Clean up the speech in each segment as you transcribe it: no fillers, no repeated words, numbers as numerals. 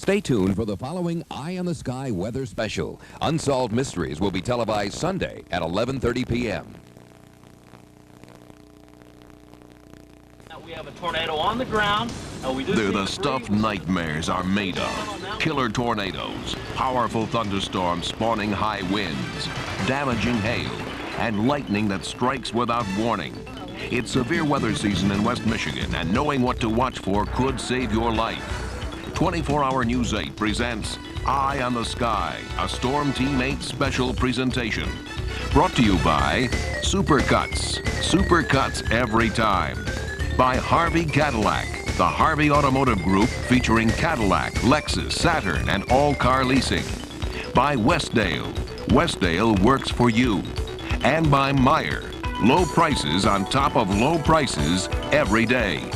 Stay tuned for the following Eye on the Sky weather special. Unsolved Mysteries will be televised Sunday at 11:30 p.m. We have a tornado on the ground. They're the stuff nightmares are made of. Killer tornadoes, powerful thunderstorms spawning high winds, damaging hail, and lightning that strikes without warning. It's severe weather season in West Michigan, and knowing what to watch for could save your life. 24-Hour News 8 presents Eye on the Sky, a Storm Team 8 special presentation. Brought to you by Super Cuts. Super Cuts every time. By Harvey Cadillac, the Harvey Automotive Group featuring Cadillac, Lexus, Saturn, and all car leasing. By Westdale. Westdale works for you. And by Meyer. Low prices on top of low prices every day.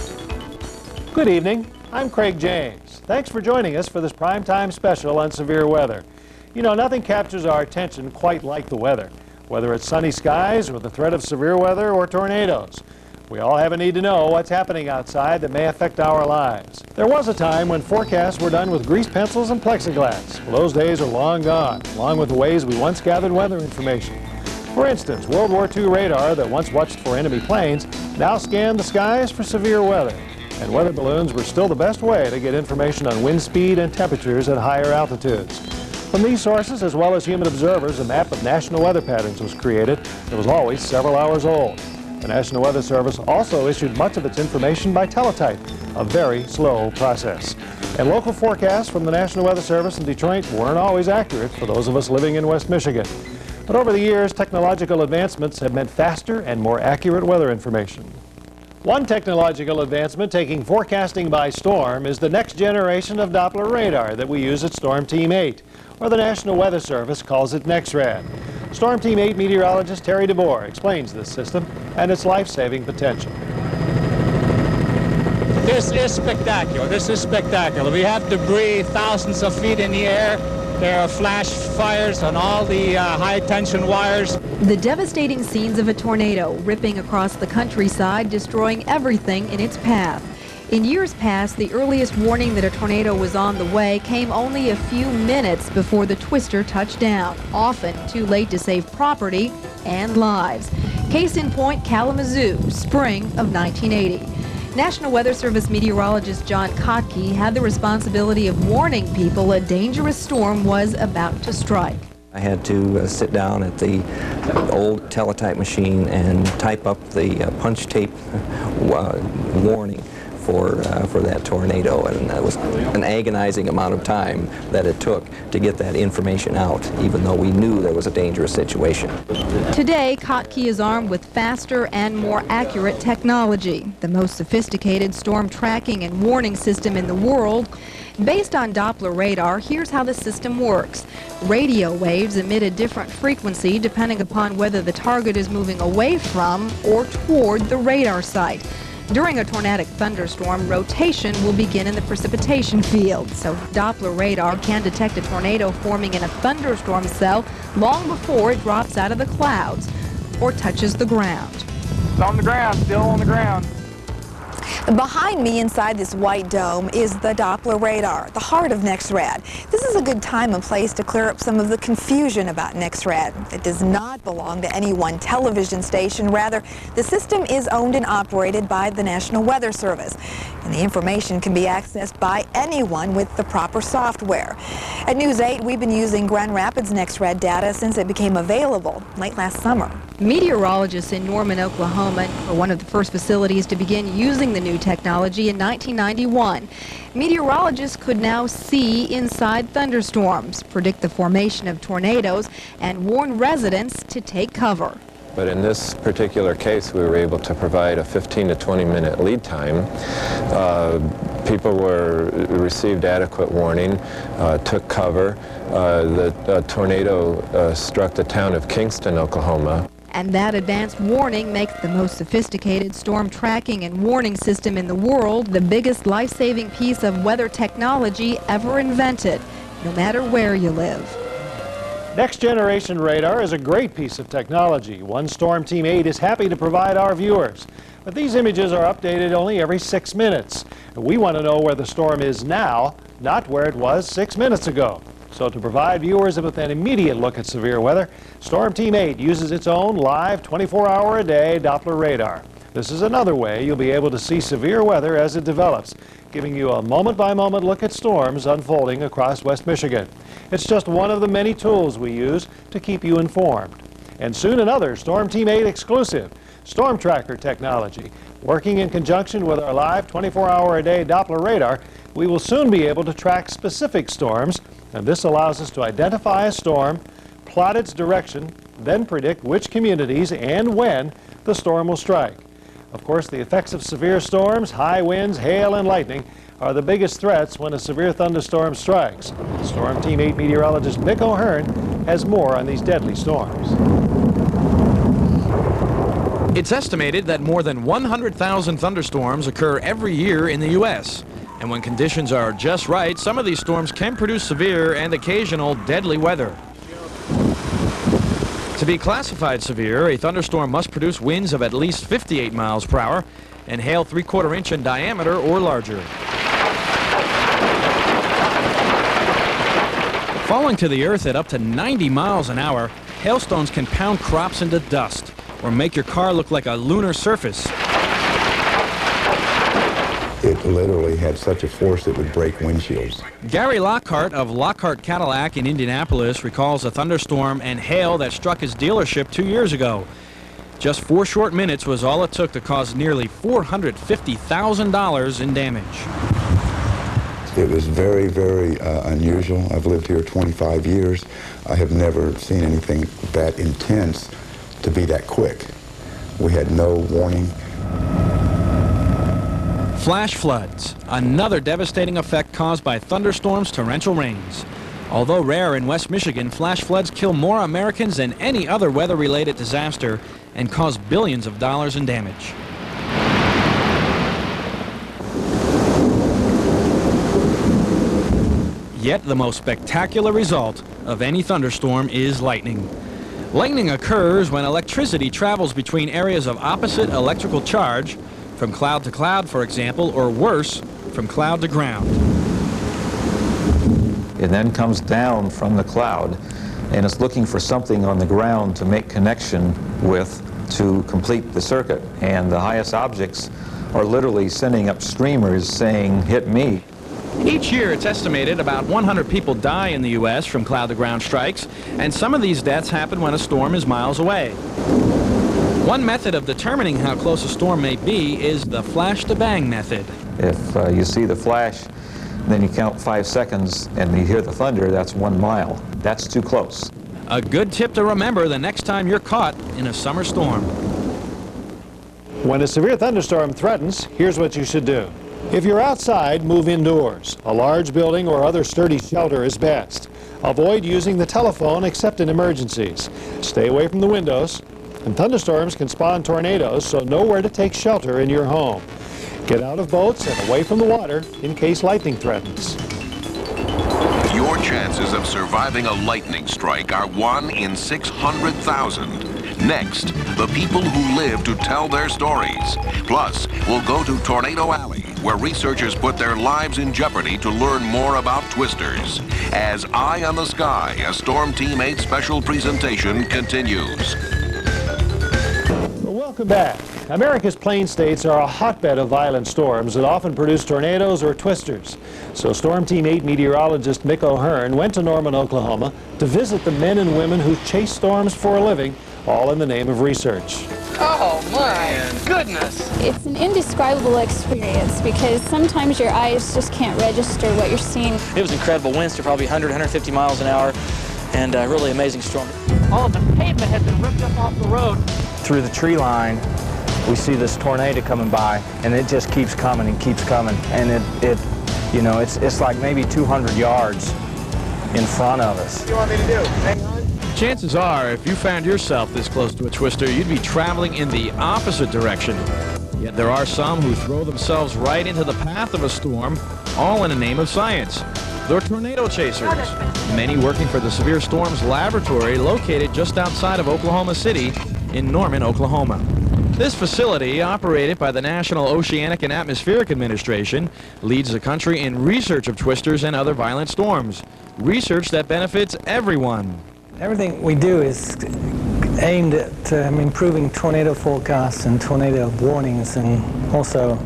Good evening. I'm Craig James. Thanks for joining us for this primetime special on severe weather. You know, nothing captures our attention quite like the weather, whether it's sunny skies or the threat of severe weather or tornadoes. We all have a need to know what's happening outside that may affect our lives. There was a time when forecasts were done with grease pencils and plexiglass. Well, those days are long gone, along with the ways we once gathered weather information. For instance, World War II radar that once watched for enemy planes now scanned the skies for severe weather. And weather balloons were still the best way to get information on wind speed and temperatures at higher altitudes. From these sources, as well as human observers, a map of national weather patterns was created that was always several hours old. The National Weather Service also issued much of its information by teletype, a very slow process. And local forecasts from the National Weather Service in Detroit weren't always accurate for those of us living in West Michigan. But over the years, technological advancements have meant faster and more accurate weather information. One technological advancement taking forecasting by storm is the next generation of Doppler radar that we use at Storm Team 8, or the National Weather Service calls it NEXRAD. Storm Team 8 meteorologist Terry DeBoer explains this system and its life-saving potential. This is spectacular. This is spectacular. We have debris thousands of feet in the air. There are flash fires on all the high-tension wires. The devastating scenes of a tornado ripping across the countryside, destroying everything in its path. In years past, the earliest warning that a tornado was on the way came only a few minutes before the twister touched down, often too late to save property and lives. Case in point, Kalamazoo, spring of 1980. National Weather Service meteorologist John Kotke had the responsibility of warning people a dangerous storm was about to strike. I had to sit down at the old teletype machine and type up the punch tape warning for that tornado, and it was an agonizing amount of time that it took to get that information out, even though we knew there was a dangerous situation. Today, Kotke is armed with faster and more accurate technology, the most sophisticated storm tracking and warning system in the world. Based on Doppler radar, here's how the system works. Radio waves emit a different frequency depending upon whether the target is moving away from or toward the radar site. During a tornadic thunderstorm, rotation will begin in the precipitation field, so Doppler radar can detect a tornado forming in a thunderstorm cell long before it drops out of the clouds or touches the ground. It's on the ground, still on the ground. Behind me inside this white dome is the Doppler radar, the heart of NEXRAD. This is a good time and place to clear up some of the confusion about NEXRAD. It does not belong to any one television station. Rather, the system is owned and operated by the National Weather Service. And the information can be accessed by anyone with the proper software. At News 8, we've been using Grand Rapids NEXRAD data since it became available late last summer. Meteorologists in Norman, Oklahoma were one of the first facilities to begin using the new technology in 1991. Meteorologists could now see inside thunderstorms, predict the formation of tornadoes, and warn residents to take cover. But in this particular case, we were able to provide a 15 to 20 minute lead time. People received adequate warning, took cover. The tornado struck the town of Kingston, Oklahoma. And that advanced warning makes the most sophisticated storm tracking and warning system in the world the biggest life-saving piece of weather technology ever invented, no matter where you live. Next generation radar is a great piece of technology. One Storm Team 8 is happy to provide our viewers. But these images are updated only every 6 minutes. We want to know where the storm is now, not where it was 6 minutes ago. So to provide viewers with an immediate look at severe weather, Storm Team 8 uses its own live 24-hour-a-day Doppler radar. This is another way you'll be able to see severe weather as it develops, giving you a moment-by-moment look at storms unfolding across West Michigan. It's just one of the many tools we use to keep you informed. And soon another Storm Team 8 exclusive, Storm Tracker technology. Working in conjunction with our live 24-hour-a-day Doppler radar, we will soon be able to track specific storms, and this allows us to identify a storm, plot its direction, then predict which communities and when the storm will strike. Of course, the effects of severe storms, high winds, hail, and lightning are the biggest threats when a severe thunderstorm strikes. Storm Team 8 meteorologist Mick O'Hearn has more on these deadly storms. It's estimated that more than 100,000 thunderstorms occur every year in the U.S. And when conditions are just right, some of these storms can produce severe and occasional deadly weather. To be classified severe, a thunderstorm must produce winds of at least 58 miles per hour and hail 3/4 inch in diameter or larger. Falling to the earth at up to 90 miles an hour, hailstones can pound crops into dust or make your car look like a lunar surface. It literally had such a force it would break windshields. Gary Lockhart of Lockhart Cadillac in Indianapolis recalls a thunderstorm and hail that struck his dealership 2 years ago. Just 4 short minutes was all it took to cause nearly $450,000 in damage. It was very, very unusual. I've lived here 25 years. I have never seen anything that intense to be that quick. We had no warning. Flash floods, another devastating effect caused by thunderstorms, torrential rains. Although rare in West Michigan, flash floods kill more Americans than any other weather-related disaster and cause billions of dollars in damage. Yet the most spectacular result of any thunderstorm is lightning. Lightning occurs when electricity travels between areas of opposite electrical charge, from cloud to cloud, for example, or worse, from cloud to ground. It then comes down from the cloud, and it's looking for something on the ground to make connection with to complete the circuit. And the highest objects are literally sending up streamers saying, "Hit me." Each year, it's estimated about 100 people die in the U.S. from cloud-to-ground strikes, and some of these deaths happen when a storm is miles away. One method of determining how close a storm may be is the flash-to-bang method. If you see the flash, then you count 5 seconds, and you hear the thunder, that's 1 mile. That's too close. A good tip to remember the next time you're caught in a summer storm. When a severe thunderstorm threatens, here's what you should do. If you're outside, move indoors. A large building or other sturdy shelter is best. Avoid using the telephone except in emergencies. Stay away from the windows. And thunderstorms can spawn tornadoes, so know where to take shelter in your home. Get out of boats and away from the water in case lightning threatens. Your chances of surviving a lightning strike are 1 in 600,000. Next, the people who live to tell their stories. Plus, we'll go to Tornado Alley, where researchers put their lives in jeopardy to learn more about twisters. As Eye on the Sky, a Storm Team 8 special presentation continues. Welcome back. America's plain states are a hotbed of violent storms that often produce tornadoes or twisters. So Storm Team 8 meteorologist Mick O'Hearn went to Norman, Oklahoma to visit the men and women who chase storms for a living, all in the name of research. Oh my goodness! It's an indescribable experience because sometimes your eyes just can't register what you're seeing. It was incredible. Winds to probably 100, 150 miles an hour, and a really amazing storm. All of the pavement has been ripped up off the road. Through the tree line, we see this tornado coming by, and it just keeps coming and keeps coming, and it's like maybe 200 yards in front of us. What do you want me to do? Hang on? Chances are, if you found yourself this close to a twister, you'd be traveling in the opposite direction. Yet there are some who throw themselves right into the path of a storm, all in the name of science. the tornado chasers, many working for the Severe Storms Laboratory located just outside of Oklahoma City in Norman, Oklahoma. This facility, operated by the National Oceanic and Atmospheric Administration, leads the country in research of twisters and other violent storms, research that benefits everyone. Everything we do is aimed at improving tornado forecasts and tornado warnings, and also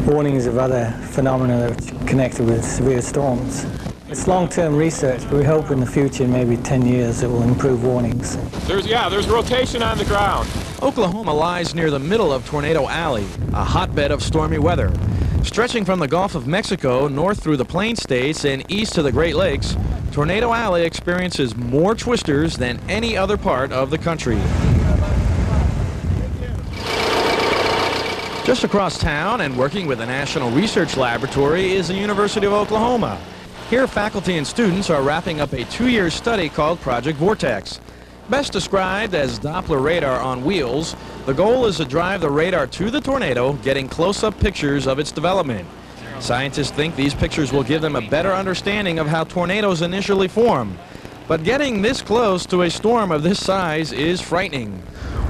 warnings of other phenomena that are connected with severe storms. It's long-term research, but we hope in the future, maybe 10 years, it will improve warnings. There's rotation on the ground. Oklahoma lies near the middle of Tornado Alley, a hotbed of stormy weather. Stretching from the Gulf of Mexico north through the Plain States and east to the Great Lakes, Tornado Alley experiences more twisters than any other part of the country. Just across town and working with the National Research Laboratory is the University of Oklahoma. Here, faculty and students are wrapping up a 2-year study called Project Vortex. Best described as Doppler radar on wheels, the goal is to drive the radar to the tornado, getting close-up pictures of its development. Scientists think these pictures will give them a better understanding of how tornadoes initially form. But getting this close to a storm of this size is frightening.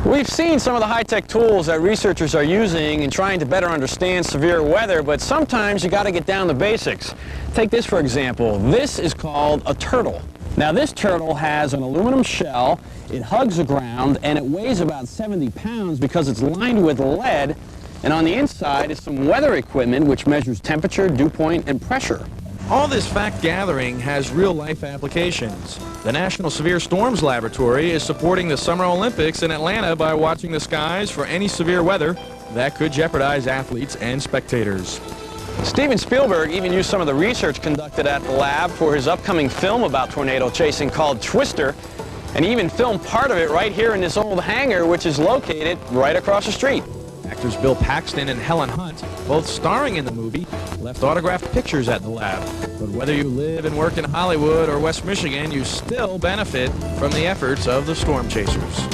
We've seen some of the high-tech tools that researchers are using in trying to better understand severe weather, but sometimes you got to get down to basics. Take this for example. This is called a turtle. Now this turtle has an aluminum shell, it hugs the ground, and it weighs about 70 pounds because it's lined with lead, and on the inside is some weather equipment which measures temperature, dew point, and pressure. All this fact gathering has real-life applications. The National Severe Storms Laboratory is supporting the Summer Olympics in Atlanta by watching the skies for any severe weather that could jeopardize athletes and spectators. Steven Spielberg even used some of the research conducted at the lab for his upcoming film about tornado chasing called Twister, and he even filmed part of it right here in this old hangar, which is located right across the street. Actors Bill Paxton and Helen Hunt, both starring in the movie, left autographed pictures at the lab. But whether you live and work in Hollywood or West Michigan, you still benefit from the efforts of the storm chasers.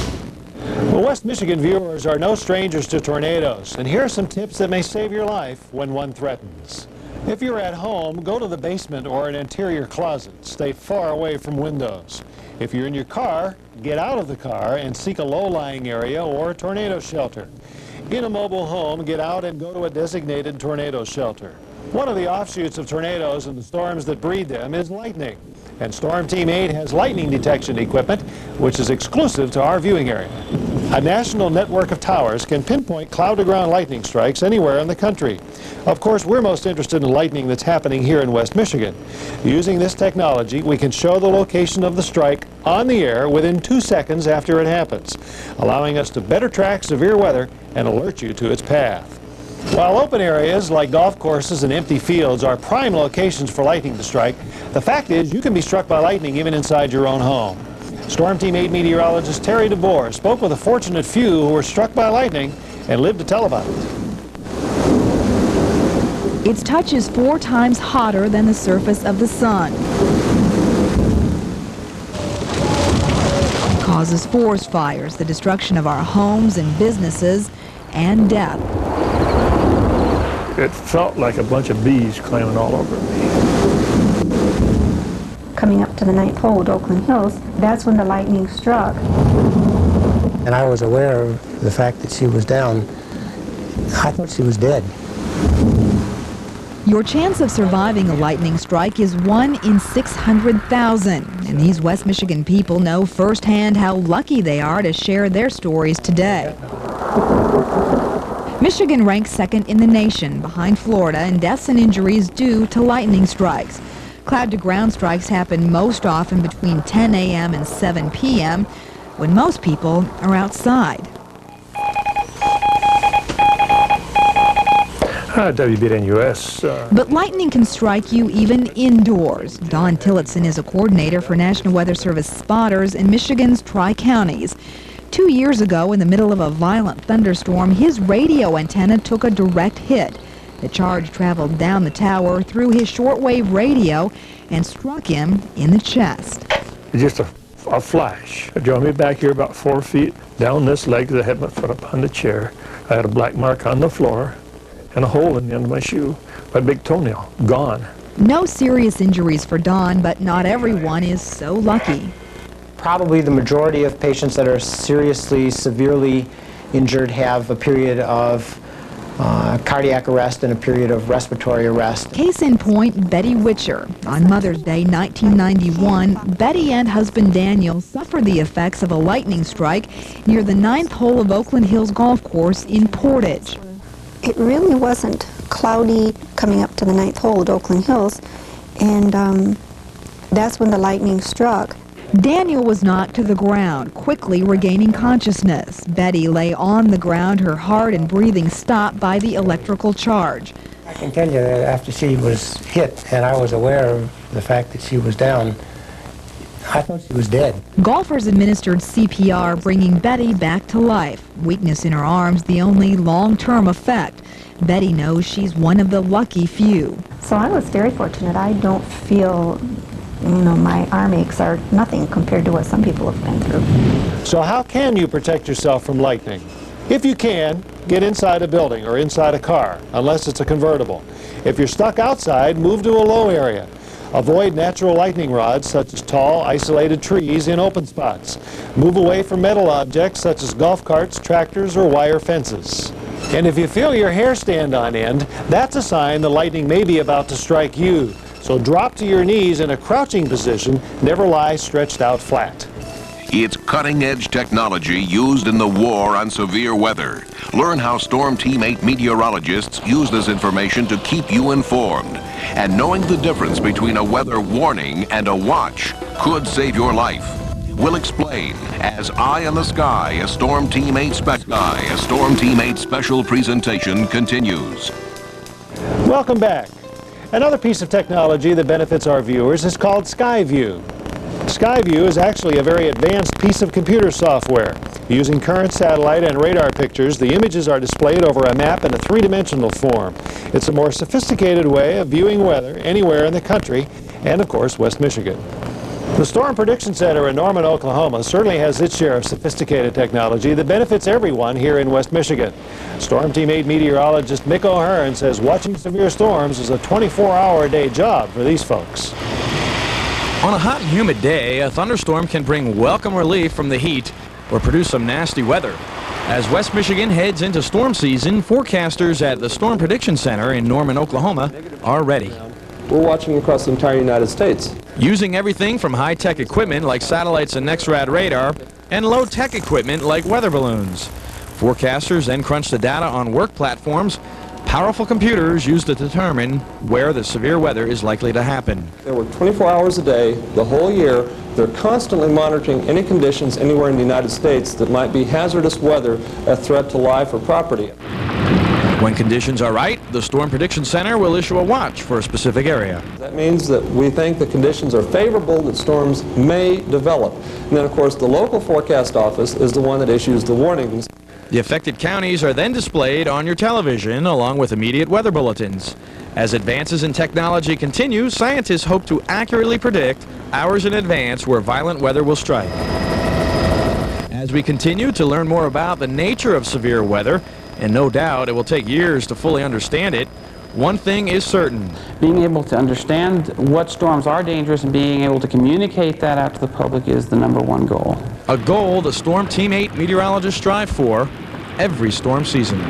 Well, West Michigan viewers are no strangers to tornadoes, and here are some tips that may save your life when one threatens. If you're at home, go to the basement or an interior closet. Stay far away from windows. If you're in your car, get out of the car and seek a low-lying area or a tornado shelter. In a mobile home, get out and go to a designated tornado shelter. One of the offshoots of tornadoes and the storms that breed them is lightning. And Storm Team 8 has lightning detection equipment, which is exclusive to our viewing area. A national network of towers can pinpoint cloud-to-ground lightning strikes anywhere in the country. Of course, we're most interested in lightning that's happening here in West Michigan. Using this technology, we can show the location of the strike on the air within 2 seconds after it happens, allowing us to better track severe weather and alert you to its path. While open areas like golf courses and empty fields are prime locations for lightning to strike, the fact is you can be struck by lightning even inside your own home. Storm Team 8 meteorologist Terry DeBoer spoke with a fortunate few who were struck by lightning and lived to tell about it. Its touch is 4 times hotter than the surface of the sun. It causes forest fires, the destruction of our homes and businesses, and death. It felt like a bunch of bees climbing all over me. Coming up to the 9th hole at Oakland Hills, that's when the lightning struck. And I was aware of the fact that she was down. I thought she was dead. Your chance of surviving a lightning strike is 1 in 600,000. And these West Michigan people know firsthand how lucky they are to share their stories today. Michigan ranks second in the nation, behind Florida in deaths and injuries due to lightning strikes. Cloud-to-ground strikes happen most often between 10 a.m. and 7 p.m. when most people are outside. WBNUS. But lightning can strike you even indoors. Don Tillotson is a coordinator for National Weather Service spotters in Michigan's Tri-Counties. 2 years ago, in the middle of a violent thunderstorm, his radio antenna took a direct hit. The charge traveled down the tower through his shortwave radio and struck him in the chest. Just a flash. It drove me back here about 4 feet down this leg that I had my foot up on the chair. I had a black mark on the floor and a hole in the end of my shoe. My big toenail, gone. No serious injuries for Don, but not everyone is so lucky. Probably the majority of patients that are seriously, severely injured have a period of cardiac arrest and a period of respiratory arrest. Case in point, Betty Witcher. On Mother's Day 1991, Betty and husband Daniel suffered the effects of a lightning strike near the 9th hole of Oakland Hills Golf Course in Portage. It really wasn't cloudy coming up to the 9th hole at Oakland Hills, and that's when the lightning struck. Daniel was knocked to the ground, quickly regaining consciousness. Betty lay on the ground, her heart and breathing stopped by the electrical charge. I can tell you that after she was hit and I was aware of the fact that she was down, I thought she was dead. Golfers administered CPR, bringing Betty back to life. Weakness in her arms, the only long-term effect. Betty knows she's one of the lucky few. So I was very fortunate. I don't feel, my arm aches are nothing compared to what some people have been through. So how can you protect yourself from lightning? If you can, get inside a building or inside a car, unless it's a convertible. If you're stuck outside, move to a low area. Avoid natural lightning rods such as tall, isolated trees in open spots. Move away from metal objects such as golf carts, tractors, or wire fences. And if you feel your hair stand on end, that's a sign the lightning may be about to strike you. So drop to your knees in a crouching position, never lie stretched out flat. It's cutting-edge technology used in the war on severe weather. Learn how Storm Team 8 meteorologists use this information to keep you informed. And knowing the difference between a weather warning and a watch could save your life. We'll explain as Eye on the Sky, a Storm Team 8 special presentation continues. Welcome back. Another piece of technology that benefits our viewers is called SkyView. SkyView is actually a very advanced piece of computer software. Using current satellite and radar pictures, the images are displayed over a map in a three-dimensional form. It's a more sophisticated way of viewing weather anywhere in the country, and of course, West Michigan. The Storm Prediction Center in Norman, Oklahoma certainly has its share of sophisticated technology that benefits everyone here in West Michigan. Storm Team 8 meteorologist Mick O'Hearn says watching severe storms is a 24-hour-a-day job for these folks. On a hot and humid day, a thunderstorm can bring welcome relief from the heat or produce some nasty weather. As West Michigan heads into storm season, forecasters at the Storm Prediction Center in Norman, Oklahoma are ready. We're watching across the entire United States. Using everything from high-tech equipment like satellites and NEXRAD radar and low-tech equipment like weather balloons. Forecasters then crunch the data on work platforms, powerful computers used to determine where the severe weather is likely to happen. They work 24 hours a day, the whole year. They're constantly monitoring any conditions anywhere in the United States that might be hazardous weather, a threat to life or property. When conditions are right, the Storm Prediction Center will issue a watch for a specific area. That means that we think the conditions are favorable, that storms may develop. And then, of course, the local forecast office is the one that issues the warnings. The affected counties are then displayed on your television along with immediate weather bulletins. As advances in technology continue, scientists hope to accurately predict hours in advance where violent weather will strike. As we continue to learn more about the nature of severe weather, and no doubt it will take years to fully understand it, one thing is certain. Being able to understand what storms are dangerous and being able to communicate that out to the public is the #1 goal. A goal the Storm Team 8 meteorologists strive for every storm season.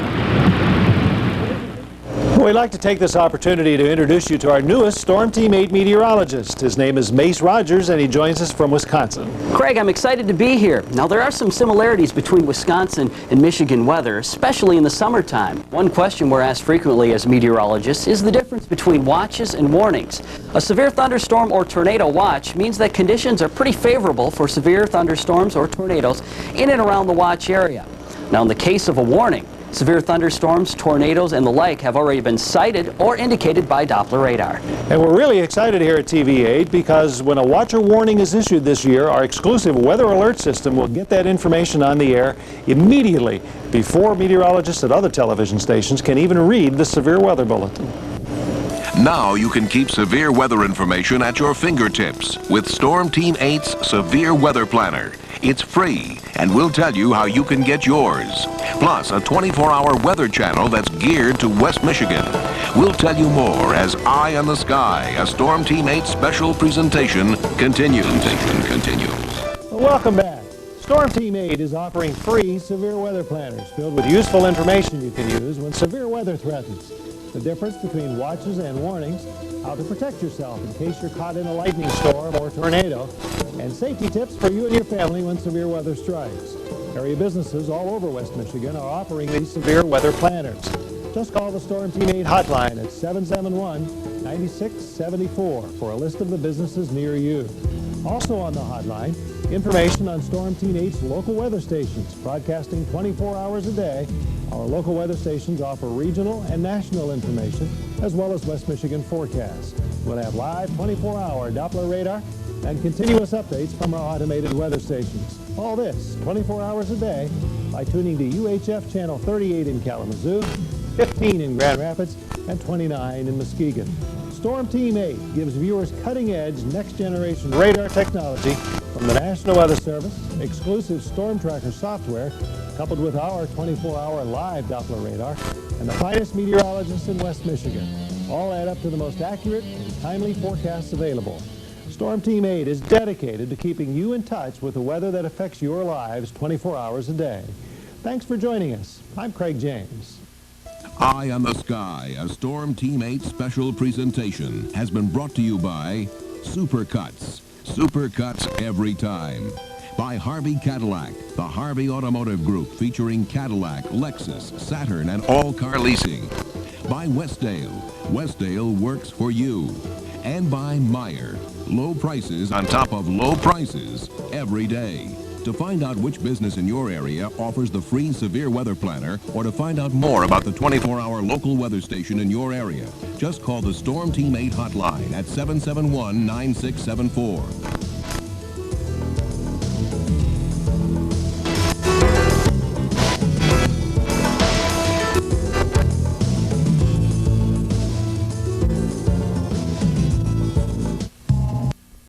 We'd like to take this opportunity to introduce you to our newest Storm Team 8 meteorologist. His name is Mace Rogers, and he joins us from Wisconsin. Craig, I'm excited to be here. Now, there are some similarities between Wisconsin and Michigan weather, especially in the summertime. One question we're asked frequently as meteorologists is the difference between watches and warnings. A severe thunderstorm or tornado watch means that conditions are pretty favorable for severe thunderstorms or tornadoes in and around the watch area. Now, in the case of a warning, severe thunderstorms, tornadoes, and the like have already been cited or indicated by Doppler radar. And we're really excited here at TV8 because when a watch or warning is issued this year, our exclusive weather alert system will get that information on the air immediately before meteorologists at other television stations can even read the severe weather bulletin. Now you can keep severe weather information at your fingertips with Storm Team 8's Severe Weather Planner. It's free, and we'll tell you how you can get yours. Plus, a 24-hour weather channel that's geared to West Michigan. We'll tell you more as Eye on the Sky, a Storm Team 8 special presentation continues. Welcome back. Storm Team 8 is offering free severe weather planners filled with useful information you can use when severe weather threatens. The difference between watches and warnings, how to protect yourself in case you're caught in a lightning storm or tornado, and safety tips for you and your family when severe weather strikes. Area businesses all over West Michigan are offering these severe weather planners. Just call the Storm Team 8 hotline at 771-9674 for a list of the businesses near you. Also on the hotline, information on Storm Team 8's local weather stations, broadcasting 24 hours a day. Our local weather stations offer regional and national information, as well as West Michigan forecasts. We'll have live 24-hour Doppler radar and continuous updates from our automated weather stations. All this 24 hours a day by tuning to UHF Channel 38 in Kalamazoo, 15 in Grand Rapids, and 29 in Muskegon. Storm Team 8 gives viewers cutting-edge, next-generation radar technology from the National Weather Service, exclusive storm tracker software, coupled with our 24-hour live Doppler radar, and the finest meteorologists in West Michigan. All add up to the most accurate and timely forecasts available. Storm Team 8 is dedicated to keeping you in touch with the weather that affects your lives 24 hours a day. Thanks for joining us. I'm Craig James. Eye on the Sky, a Storm Team 8 special presentation, has been brought to you by Supercuts. Supercuts every time. By Harvey Cadillac, the Harvey Automotive Group featuring Cadillac, Lexus, Saturn, and all car leasing. By Westdale. Westdale works for you. And by Meyer. Low prices on top of low prices every day. To find out which business in your area offers the free severe weather planner, or to find out more about the 24-hour local weather station in your area, just call the Storm Team 8 hotline at 771-9674.